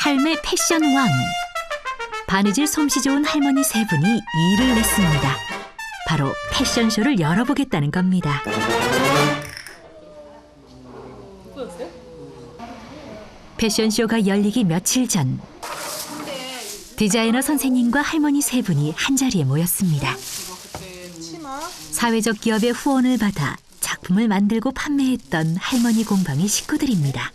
삶의 패션 왕. 바느질 솜씨 좋은 할머니 세 분이 일을 냈습니다. 바로 패션쇼를 열어보겠다는 겁니다. 패션쇼가 열리기 며칠 전, 디자이너 선생님과 할머니 세 분이 한자리에 모였습니다. 사회적 기업의 후원을 받아 작품을 만들고 판매했던 할머니 공방의 식구들입니다.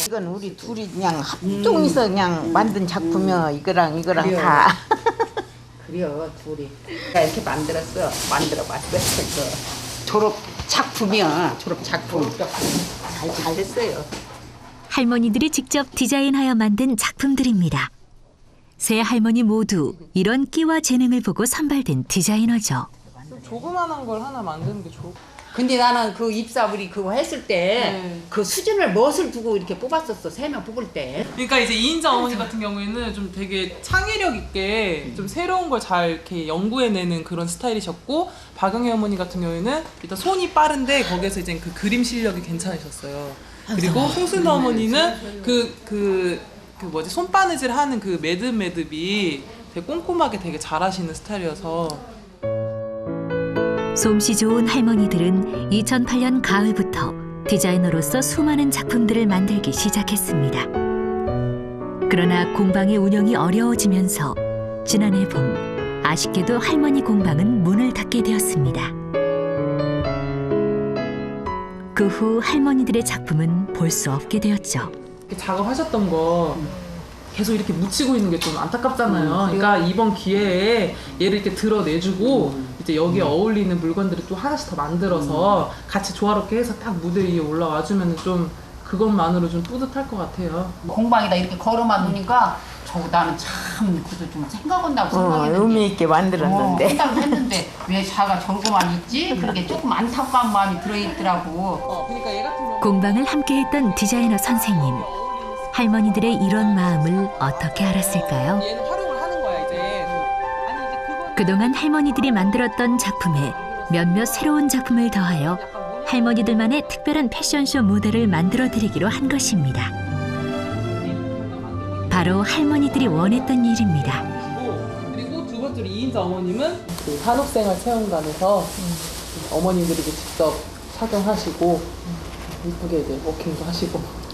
이건 우리 둘이 그냥 합동해서 그냥 만든 작품이야. 이거랑 다. 그래요, 둘이. 내가 이렇게 만들어봤어. 졸업 작품이야. 졸업 작품. 잘 됐어요. 할머니들이 직접 디자인하여 만든 작품들입니다. 세 할머니 모두 이런 끼와 재능을 보고 선발된 디자이너죠. 조그만한 걸 하나 만드는 게 좋을 것 같아요. 근데 나는 그 입사 우리 그거 했을 때 그 수준을 멋을 두고 이렇게 뽑았었어. 3명 뽑을 때. 그러니까 이제 이인자 어머니 같은 경우에는 좀 되게 창의력 있게 좀 새로운 걸 잘 이렇게 연구해내는 그런 스타일이셨고, 박영애 어머니 같은 경우에는 일단 손이 빠른데 거기에서 이제 그 그림 실력이 괜찮으셨어요. 그리고 홍순 어머니는 그 손바느질 하는 그 매듭이 되게 꼼꼼하게 되게 잘하시는 스타일이어서. 솜씨 좋은 할머니들은 2008년 가을부터 디자이너로서 수많은 작품들을 만들기 시작했습니다. 그러나 공방의 운영이 어려워지면서 지난해 봄 아쉽게도 할머니 공방은 문을 닫게 되었습니다. 그 후 할머니들의 작품은 볼 수 없게 되었죠. 이렇게 작업하셨던 거 계속 이렇게 묻히고 있는 게 좀 안타깝잖아요. 그러니까 이번 기회에 얘를 이렇게 드러내주고 이제 여기에 어울리는 물건들을 또 하나씩 더 만들어서 같이 조화롭게 해서 딱 무대 위에 올라와 주면 좀 그것만으로 좀 뿌듯할 것 같아요. 공방에다 이렇게 걸어만 놓으니까 나는 참 그래도 좀 생각한다고 생각했는데 의미 있게 만들었는데. 생각을 했는데 왜 자가 저거만 있지? 그게 조금 안타까운 마음이 들어있더라고. 그러니까 얘 같은 경우 공방을 함께했던 디자이너 선생님. 할머니들의 이런 마음을 어떻게 알았을까요? 얘는 활용을 하는 거야 이제. 아니 이제 그건 그동안 할머니들이 만들었던 작품에 몇몇 새로운 작품을 더하여 할머니들만의 특별한 패션쇼 무대를 만들어드리기로 한 것입니다. 바로 할머니들이 원했던 일입니다. 그리고 두 번째로 이인자 어머님은 그 산업생활 체험관에서 어머님들이 이제 직접 착용하시고 이쁘게 이제 워킹도 하시고.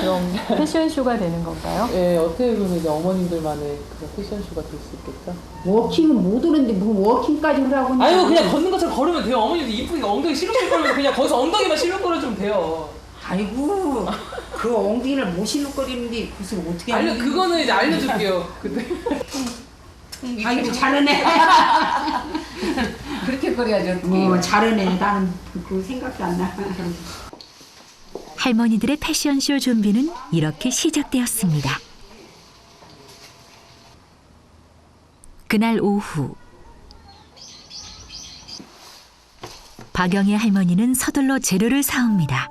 그럼 패션쇼가 되는 건가요? 예, 어떻게 보면 이제 어머님들만의 그런 패션쇼가 될 수 있겠죠. 워킹은 못 오는데 뭐 워킹까지 하라고 하냐. 아유 그냥 걷는 것처럼 걸으면 돼요. 어머님들 이쁘게 엉덩이 실룩실룩거리면 그냥 거기서 엉덩이만 실룩거려주면 돼요. 아이고 그 엉덩이를 못 실룩거리는데 그것을 어떻게 하냐. 그거는 이제 알려줄게요. 근데 아이고 잘하네. 그렇게 거려야죠. 잘하네. 나는 그 생각도 안 나. 할머니들의 패션쇼 준비는 이렇게 시작되었습니다. 그날 오후 박영애 할머니는 서둘러 재료를 사옵니다.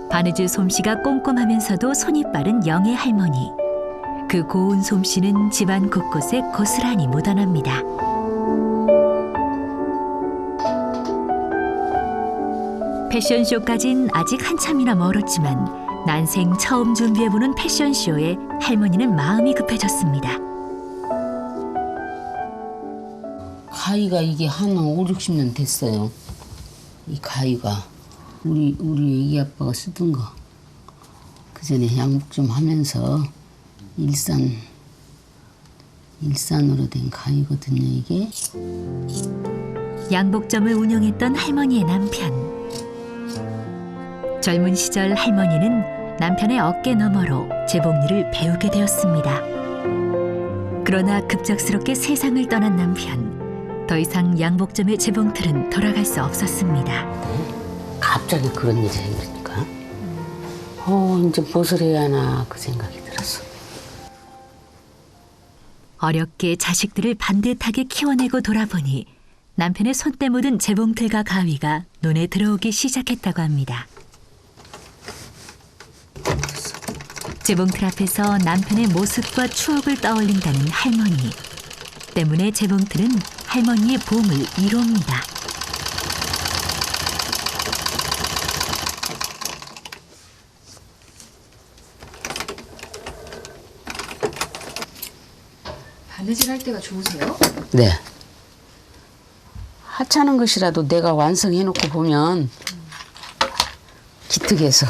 바느질 솜씨가 꼼꼼하면서도 손이 빠른 영애 할머니. 그 고운 솜씨는 집안 곳곳에 고스란히 묻어납니다. 패션쇼까진 아직 한참이나 멀었지만 난생 처음 준비해보는 패션쇼에 할머니는 마음이 급해졌습니다. 가위가 이게 한 5, 60년 됐어요. 이 가위가 우리 애기 아빠가 쓰던 거. 그 전에 양복 좀 하면서 일산으로 된 가위거든요, 이게. 양복점을 운영했던 할머니의 남편. 젊은 시절 할머니는 남편의 어깨 너머로 재봉일을 배우게 되었습니다. 그러나 급작스럽게 세상을 떠난 남편. 더 이상 양복점의 재봉틀은 돌아갈 수 없었습니다. 갑자기 그런 일이 생기니까 이제 무엇을 해야 하나 그 생각이 들었어. 어렵게 자식들을 반듯하게 키워내고 돌아보니 남편의 손때 묻은 재봉틀과 가위가 눈에 들어오기 시작했다고 합니다. 재봉틀 앞에서 남편의 모습과 추억을 떠올린다는 할머니. 때문에 재봉틀은 할머니의 봄을 이루옵니다. 바느질 할 때가 좋으세요? 네. 하찮은 것이라도 내가 완성해놓고 보면 기특해서.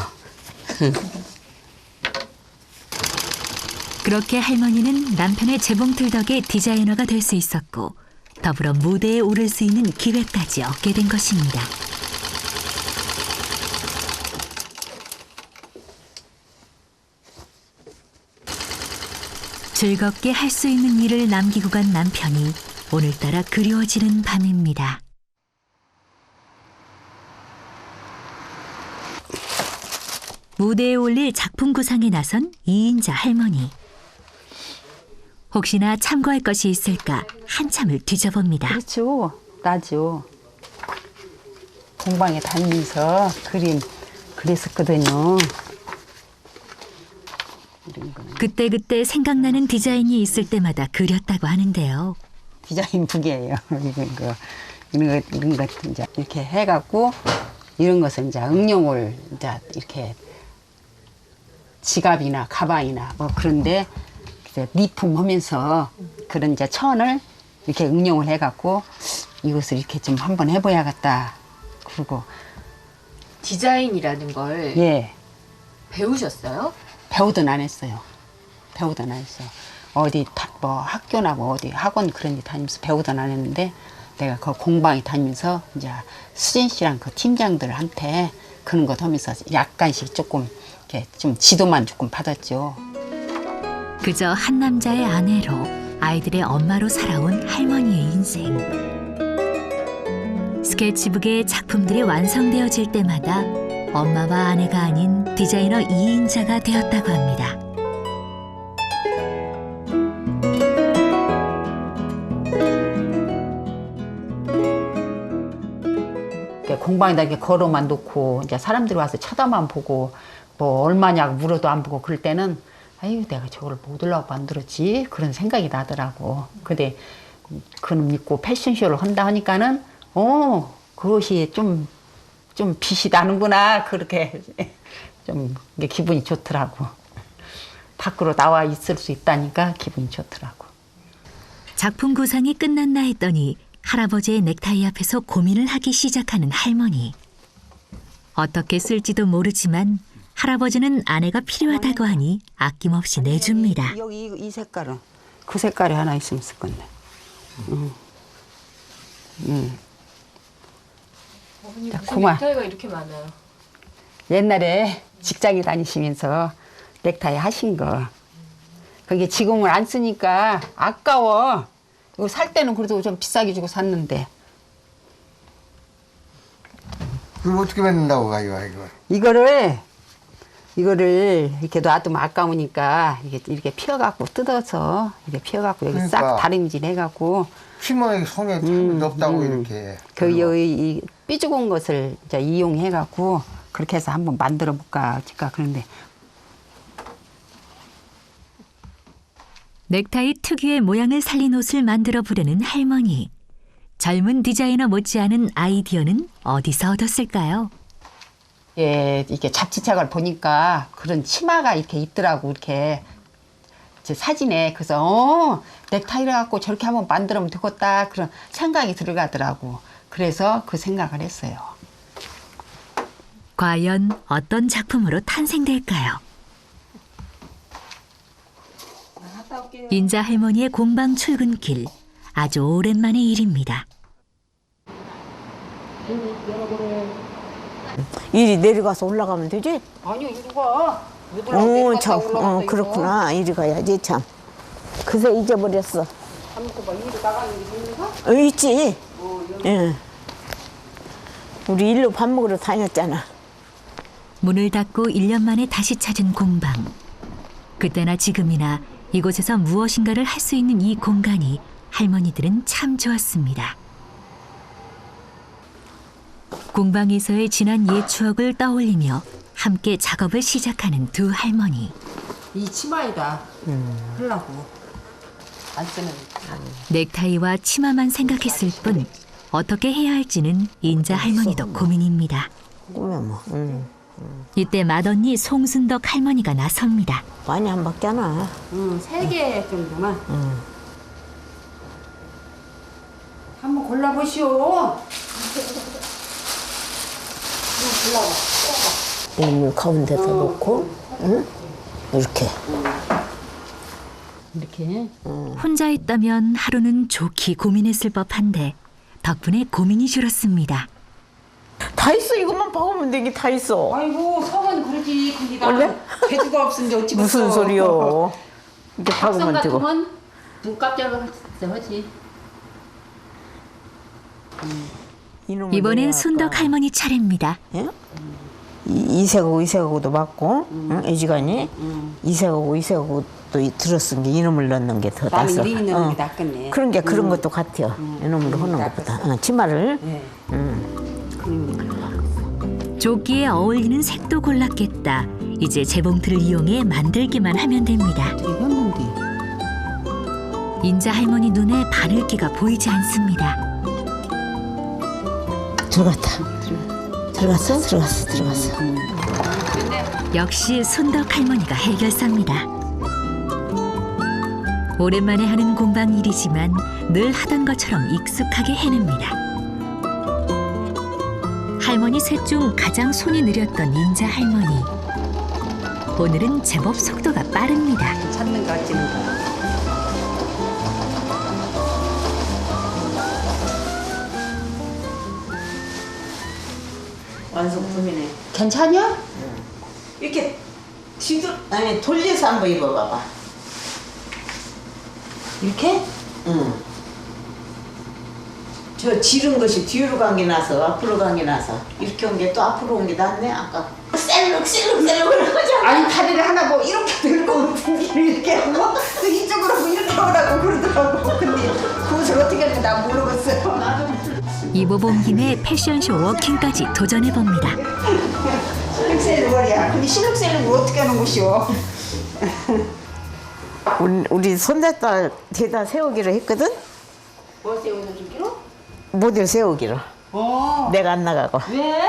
그렇게 할머니는 남편의 재봉틀 덕에 디자이너가 될 수 있었고 더불어 무대에 오를 수 있는 기회까지 얻게 된 것입니다. 즐겁게 할 수 있는 일을 남기고 간 남편이 오늘따라 그리워지는 밤입니다. 무대에 올릴 작품 구상에 나선 이인자 할머니. 혹시나 참고할 것이 있을까 한참을 뒤져봅니다. 그렇죠. 나죠. 공방에 다니면서 그림 그랬었거든요. 이런 거는 그때그때 생각나는 디자인이 있을 때마다 그렸다고 하는데요. 디자인 북이에요. 이런 거 이제 이렇게 해갖고 이런 것은 이제 응용을 이제 이렇게 지갑이나 가방이나 뭐 그런데 이제 리폼하면서 그런 이제 천을 이렇게 응용을 해갖고 이것을 이렇게 좀 한번 해봐야겠다. 그리고 디자인이라는 걸 예 배우셨어요? 배우든 안 했어요. 배우든 안 했어요. 어디 뭐 학교나 뭐 어디 학원 그런 데 다니면서 배우든 안 했는데 내가 그 공방에 다니면서 이제 수진 씨랑 그 팀장들한테 그런 것 하면서 약간씩 조금 이렇게 좀 지도만 조금 받았죠. 그저 한 남자의 아내로 아이들의 엄마로 살아온 할머니의 인생. 스케치북의 작품들이 완성되어질 때마다 엄마와 아내가 아닌 디자이너 이인자가 되었다고 합니다. 공방에다 이렇게 걸어만 놓고 이제 사람들이 와서 쳐다만 보고 뭐 얼마냐고 물어도 안 보고 그럴 때는 아유 내가 저걸 못 올라고 만들었지 그런 생각이 나더라고. 근데 그놈 입고 패션쇼를 한다 하니까는 그것이 좀 빛이 나는구나 그렇게 좀 기분이 좋더라고. 밖으로 나와 있을 수 있다니까 기분이 좋더라고. 작품 구상이 끝났나 했더니 할아버지의 넥타이 앞에서 고민을 하기 시작하는 할머니. 어떻게 쓸지도 모르지만 할아버지는 아내가 필요하다고 하니 아낌없이 내줍니다. 여기 이 색깔은 그 색깔이 하나 있으면 쓸 건데. 어머니 자, 무슨 그만. 넥타이가 이렇게 많아요? 옛날에 직장에 다니시면서 넥타이 하신 거. 그게 지금은 안 쓰니까 아까워. 이거 살 때는 그래도 좀 비싸게 주고 샀는데. 그럼 어떻게 만든다고 가요, 이거? 이거를 이렇게 놔두면 아까우니까 이렇게 피어갖고 뜯어서 이렇게 피어갖고 여기 싹 그러니까. 다림질 해갖고 심어의 성에 참 넓다고 이렇게. 이 삐죽은 것을 이제 이용해갖고 그렇게 해서 한번 만들어 볼까 그런데 넥타이 특유의 모양을 살린 옷을 만들어 보려는 할머니. 젊은 디자이너 못지않은 아이디어는 어디서 얻었을까요? 예, 이게 잡지책을 보니까 그런 치마가 이렇게 있더라고 이렇게 제 사진에. 그래서 넥타이를 갖고 저렇게 한번 만들면 되겠다 그런 생각이 들어가더라고. 그래서 그 생각을 했어요. 과연 어떤 작품으로 탄생될까요? 인자 할머니의 공방 출근길. 아주 오랜만의 일입니다. 이리 내려가서 올라가면 되지? 아니요, 이리 가. 못 올라가, 내려갔다 올라간다, 그렇구나. 이리 가야지, 참. 그새 잊어버렸어. 밥 먹고 막 이리 나가는 게 있는가? 있지. 응. 우리 일로 밥 먹으러 다녔잖아. 문을 닫고 1년 만에 다시 찾은 공방. 그때나 지금이나 이곳에서 무엇인가를 할 수 있는 이 공간이 할머니들은 참 좋았습니다. 공방에서의 지난 옛 추억을 떠올리며 함께 작업을 시작하는 두 할머니. 이 치마에다 하려고 안 쓰는. 넥타이와 치마만 생각했을 뿐 어떻게 해야 할지는 인자 할머니도 고민입니다. 꾸면 뭐. 이때 맏언니 송순덕 할머니가 나섭니다. 많이 안 먹잖아. 3개 정도만. 한번 골라보시오. 이 가운데다 놓고, 응? 이렇게. 이렇게. 혼자 있다면 하루는 좋게 고민했을 법한데 덕분에 고민이 줄었습니다. 다 있어. 이것만 박으면 되게 다 있어. 아이고 성은 그러지. 근데 원래? 나는 재주가 없은데 어찌 무슨 소리요? 이렇게 박성 박으면 되고. 같으면 눈깜짝을 하지. 이번엔 순덕 할머니 차례입니다. 이색하고도 맞고, 응? 애지간히 이색하고 또 들었은 게 이놈을 넣는 게 더 나는 낫어. 이리 넣는 게 낫겠네. 그런 게 그런 것도 같아요. 이놈으로 하는 것보다. 치마를. 조끼에 어울리는 색도 골랐겠다. 이제 재봉틀을 이용해 만들기만 하면 됩니다. 인자 할머니 눈에 바늘기가 보이지 않습니다. 들어갔어. 역시 순덕 할머니가 해결사입니다. 오랜만에 하는 공방 일이지만 늘 하던 것처럼 익숙하게 해냅니다. 할머니 셋 중 가장 손이 느렸던 인자 할머니. 오늘은 제법 속도가 빠릅니다. 찾는 거 어찌는 거. 완성품이네. 괜찮냐? 이렇게 돌려서 한번 입어봐봐. 이렇게? 응. 저 지른 것이 뒤로 간 게 나서 앞으로 간 게 나서 이렇게 온 게 또 앞으로 온 게 낫네. 아까 셀룩 그러잖아. 아니 다리를 하나 뭐 이렇게 들고 이렇게 하고 또 이쪽으로 뭐 이렇게 오라고 그러더라고. 근데 그것을 어떻게 하는지 나 모르겠어요. 나도 입어본 김에 패션쇼 워킹까지 도전해봅니다. 실룩셀룩 머리야. 근데 실룩셀룩을 어떻게 하는 것이오? 우리 손자딸 대다 세우기로 했거든. 뭐 세우는 줄기로? 모델 세우기로. 내가 안 나가고. 왜?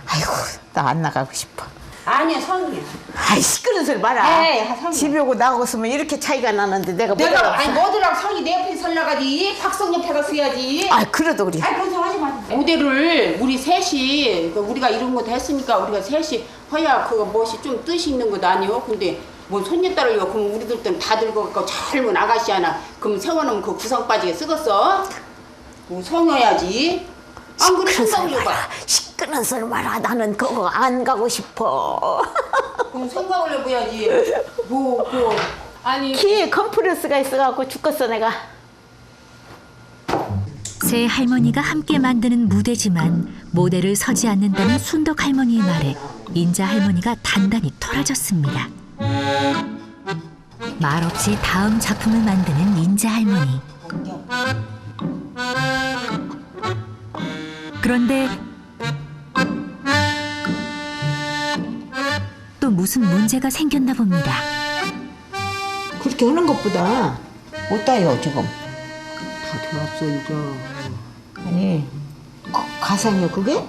아이고 나 안 나가고 싶어. 아니야 성이야. 아이 시끄러운 소리 마라. 에이, 성이야. 집에 오고 나가고 있으면 이렇게 차이가 나는데 내가 뭐 아니 뭐더라 성이 내 옆에 설나가지. 박성 옆에 가서 해야지. 아 그래도 그래. 아니 그런 소리 하지 마. 모델을 우리 셋이 우리가 이런 것도 했으니까 우리가 셋이 해야 그거 무엇이 좀 뜻이 있는 것도 아니오. 근데 뭐 손녀딸을 이거 그럼 우리들 때는 다 들고 젊은 아가씨 하나 그럼 세워놓으면 그 구성 빠지게 쓰겠어? 뭐 성여야지. 안 그래 생각을 해봐. 시끄러운 소리 마라. 나는 그거 안 가고 싶어. 그럼 생각을 해봐야지. 뭐 아니 키에 컴프레스가 있어갖고 죽겠어 내가. 세 할머니가 함께 만드는 무대지만 모델을 서지 않는다는 순덕 할머니의 말에 인자 할머니가 단단히 토라졌습니다. 말없이 다음 작품을 만드는 인자 할머니. 그런데 또 무슨 문제가 생겼나 봅니다. 그렇게 하는 것보다 못다요 지금. 다 되었어 이제. 아니 가상이요 그게?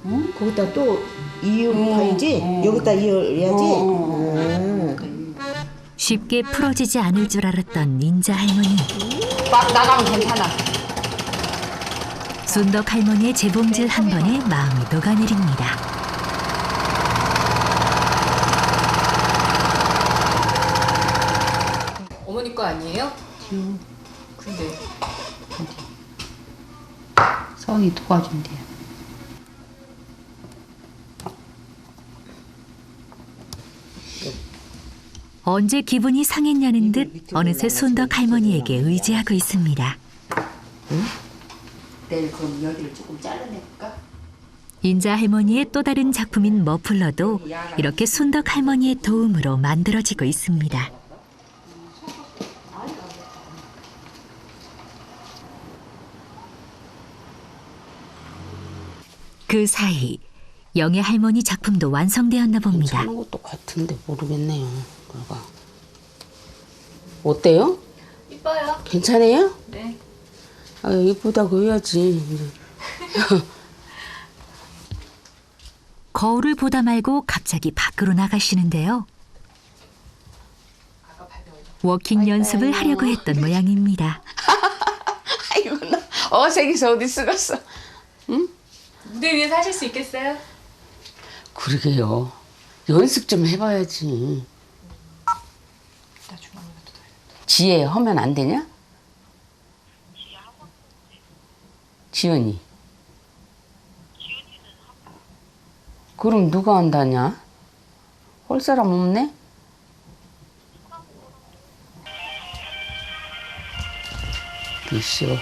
응? 거기다 또 이어야지. 여기다 이어야지. 쉽게 풀어지지 않을 줄 알았던 인자 할머니. 막 나가면 괜찮아. 순덕 할머니의 재봉질 한 번에 마음이 녹아내립니다. 어머니 거 아니에요? 근데 성이 도와준대. 언제 기분이 상했냐는 듯 어느새 순덕 할머니에게 의지하고 있습니다. 내일 그럼 여기를 조금 잘라내볼까? 인자 할머니의 또 다른 작품인 머플러도 이렇게 순덕 할머니의 도움으로 만들어지고 있습니다. 그 사이 영애 할머니 작품도 완성되었나 봅니다. 괜찮은 것도 같은데 모르겠네요. 그러가. 어때요? 이뻐요. 괜찮아요? 네. 아, 이쁘다고 해야지. 거울을 보다 말고 갑자기 밖으로 나가시는데요. 워킹 연습을 하려고 했던 모양입니다. 아이고 나 어색해서 어디 쓰겠어. 무대 위에서 하실 수 있겠어요? 그러게요. 연습 좀 해봐야지. 지혜 하면 안 되냐? 지연이. 그럼 누가 한다냐? 할 사람 없네? 글쎄.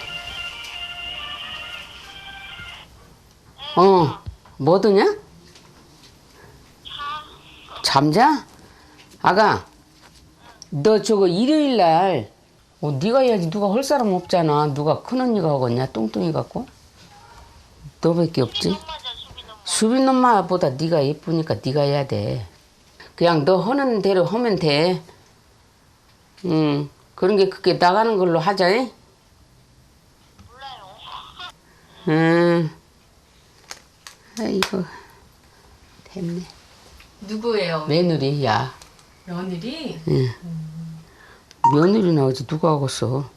뭐더냐? 잠자? 아가, 너 저거 일요일 날 네가 해야지. 누가 할 사람 없잖아. 누가 큰언니가 하겠냐? 뚱뚱이 갖고. 너밖에 없지? 수빈 엄마보다 네가 예쁘니까 네가 해야 돼. 그냥 너 하는 대로 하면 돼. 그런 게 그게 나가는 걸로 하자. 잉? 아이고 됐네. 누구예요? 며느리. 야, 며느리? 며느리 나오지 누가 하겠어.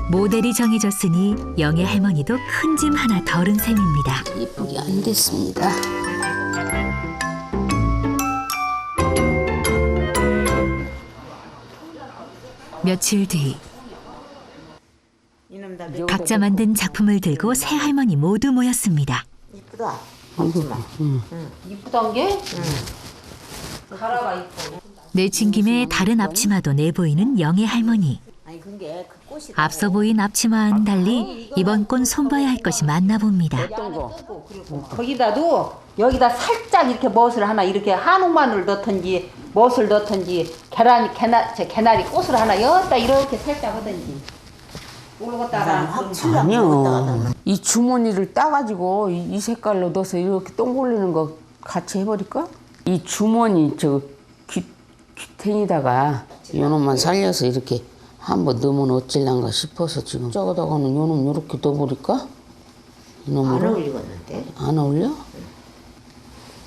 모델이 정해졌으니 영애 할머니도 큰 짐 하나 덜은 셈입니다. 예쁘게 안 됐습니다. 며칠 뒤 각자 만든 작품을 들고 새 할머니 모두 모였습니다. 이쁘다. 이쁘던 게? 가라가 이뻐. 내친 김에 다른 앞치마도 내보이는 영애 할머니. 아니 그게 그 꽃이 앞서 보인 앞치마와는 달리 이번 건 손봐야 할 것이 많나 봅니다. 거기다도 여기다 살짝 이렇게 멋을 하나 이렇게 한옥마늘 넣던지 멋을 넣던지 개나리 꽃을 하나 여기다 이렇게 살짝 하던지 모르겠다라. 아니요. 이 주머니를 따가지고 이 색깔로 넣어서 이렇게 똥 걸리는 거 같이 해버릴까? 이 주머니 저 귀탱이다가 요놈만 살려서 이렇게 한번 넣으면 어찔란가 싶어서 지금 저거다가는 요놈 이렇게 넣어버릴까? 이놈으로? 안 어울리겠는데. 안 어울려?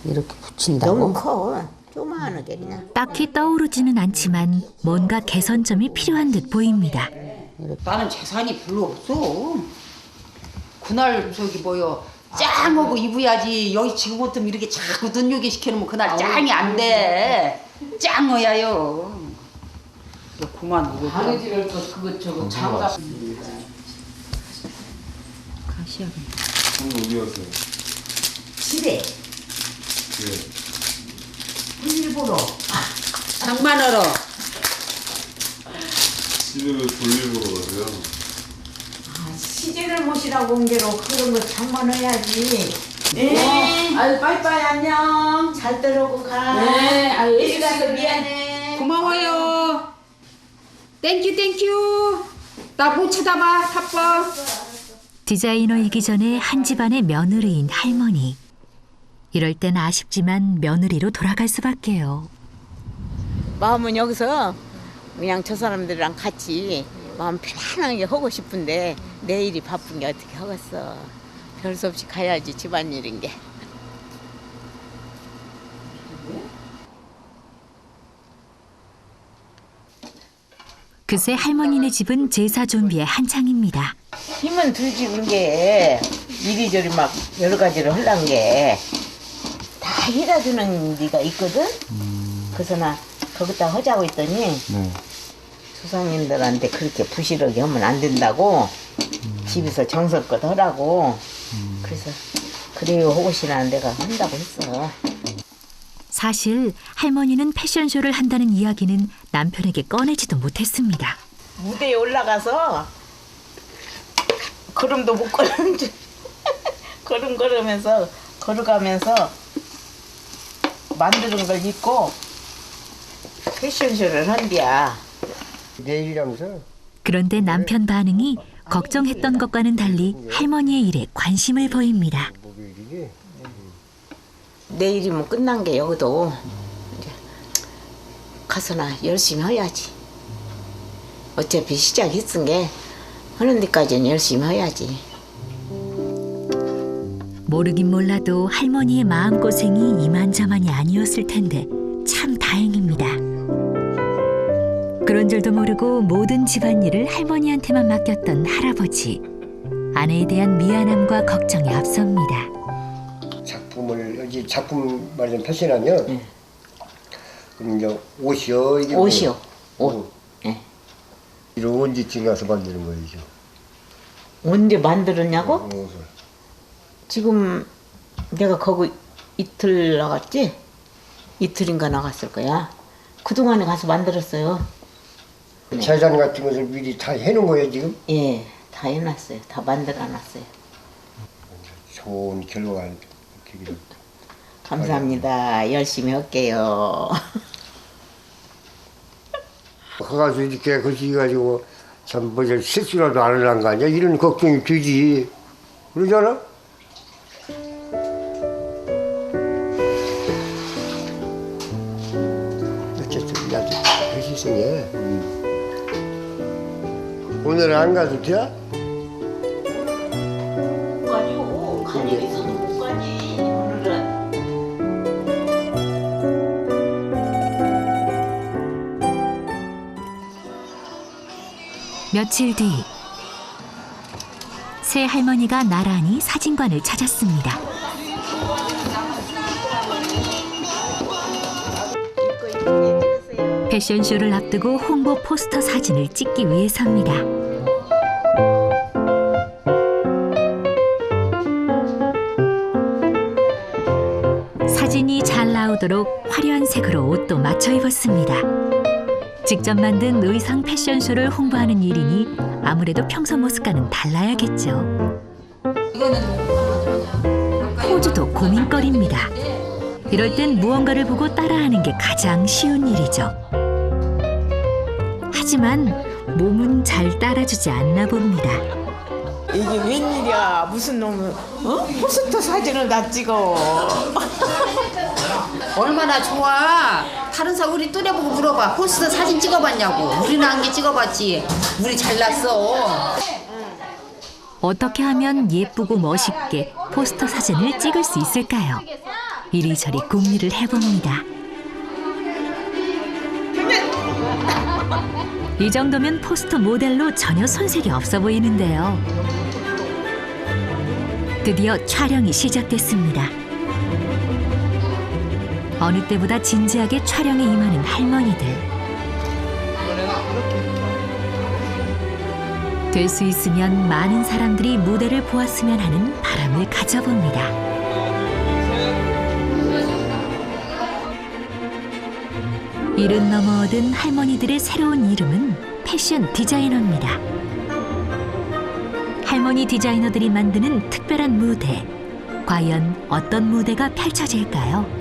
이렇게 붙인다고? 너무 커. 조그마하게 그냥. 딱히 떠오르지는 않지만 뭔가 개선점이 필요한 듯 보입니다. 나는 재산이 별로 없어. 그날 저기 뭐요 짱하고 입어야지. 여기 지금부터 이렇게 자꾸 눈요기 시켜놓으면 그날 짱이 안 돼. 짱어야요. 그만 이거. 바느질을 그거 저거 장갑. 가시야. 어디 갔어요? 집에. 일부러. 장만하러. 집에 왜 볼일 보러 가세요? 시제를 모시라고 온 게로 그런 거 장만해야지. 네. 아유 빠이빠이 안녕. 잘 들어오고 가. 네. 아유 일찍 가서 미안해. 고마워요. 땡큐. 나 못 쳐다봐. 바빠. 디자이너이기 전에 한 집안의 며느리인 할머니. 이럴 땐 아쉽지만 며느리로 돌아갈 수밖에요. 마음은 여기서 그냥 저 사람들이랑 같이 마음 편안하게 하고 싶은데 내일이 바쁜 게 어떻게 하겠어. 별 수 없이 가야지 집안일인 게. 그새 할머니네 집은 제사 준비에 한창입니다. 힘은 들지 그게 이리저리 막 여러 가지를 하려는 게 다 해다주는 데가 있거든. 그래서 나 거기다 하자고 했더니 조상님들한테 그렇게 부실하게 하면 안 된다고 집에서 정성껏 하라고. 그래서 그래요 하고 싶으나 내가 한다고 했어. 사실 할머니는 패션쇼를 한다는 이야기는 남편에게 꺼내지도 못했습니다. 무대에 올라가서 걸음도 못 걸었는데 걸음 걸으면서 걸어가면서 만드는 걸 입고 패션쇼를 한디야. 내일이라면서? 그런데 남편 반응이 걱정했던 것과는 달리 할머니의 일에 관심을 보입니다. 내일이면 끝난 게 여기도 이제 가서나 열심히 해야지. 어차피 시작했은 게 하는 데까지는 열심히 해야지. 모르긴 몰라도 할머니의 마음고생이 이만저만이 아니었을 텐데 참 다행입니다. 그런 줄도 모르고 모든 집안일을 할머니한테만 맡겼던 할아버지. 아내에 대한 미안함과 걱정이 앞섭니다. 작품을 여기 작품 말하자면 패션하면 그럼 이제 옷이요 이게 옷이요. 옷. 예. 이런 언제쯤 가서 만드는 거죠? 언제 만들었냐고? 옷을. 지금 내가 거기 이틀 나갔지? 이틀인가 나갔을 거야. 그동안에 가서 만들었어요. 재단 같은 것을 미리 다 해놓은 거예요 지금? 예, 다 해놨어요. 다 만들어놨어요. 좋은 결과가 되기를. 감사합니다. 열심히 할게요. 가서 이렇게 거시 가지고 참 뭐지 실수라도 안 하는 거 아니야? 이런 걱정이 되지. 그러잖아? 어쨌든 나도 회시성해. 오늘 안 가도 돼? 아니요. 갈 일 있어도 못 가지. 오늘은. 며칠 뒤 새 할머니가 나란히 사진관을 찾았습니다. 패션쇼를 앞두고 홍보 포스터 사진을 찍기 위해서입니다. 사진이 잘 나오도록 화려한 색으로 옷도 맞춰 입었습니다. 직접 만든 의상 패션쇼를 홍보하는 일이니 아무래도 평소 모습과는 달라야겠죠. 포즈도 고민거리입니다. 이럴 땐 무언가를 보고 따라하는 게 가장 쉬운 일이죠. 하지만 몸은 잘 따라주지 않나 봅니다. 이게 웬일이야. 무슨 놈은 포스터 사진을 다 찍어. 얼마나 좋아. 다른 사 우리 또래 보고 물어봐. 포스터 사진 찍어봤냐고. 우리는 한 개 찍어봤지. 우리 잘났어. 어떻게 하면 예쁘고 멋있게 포스터 사진을 찍을 수 있을까요? 이리저리 궁리를 해봅니다. 이 정도면 포스터 모델로 전혀 손색이 없어 보이는데요. 드디어 촬영이 시작됐습니다. 어느 때보다 진지하게 촬영에 임하는 할머니들. 될 수 있으면 많은 사람들이 무대를 보았으면 하는 바람을 가져봅니다. 이른 넘어 얻은 할머니들의 새로운 이름은 패션 디자이너입니다. 할머니 디자이너들이 만드는 특별한 무대. 과연 어떤 무대가 펼쳐질까요?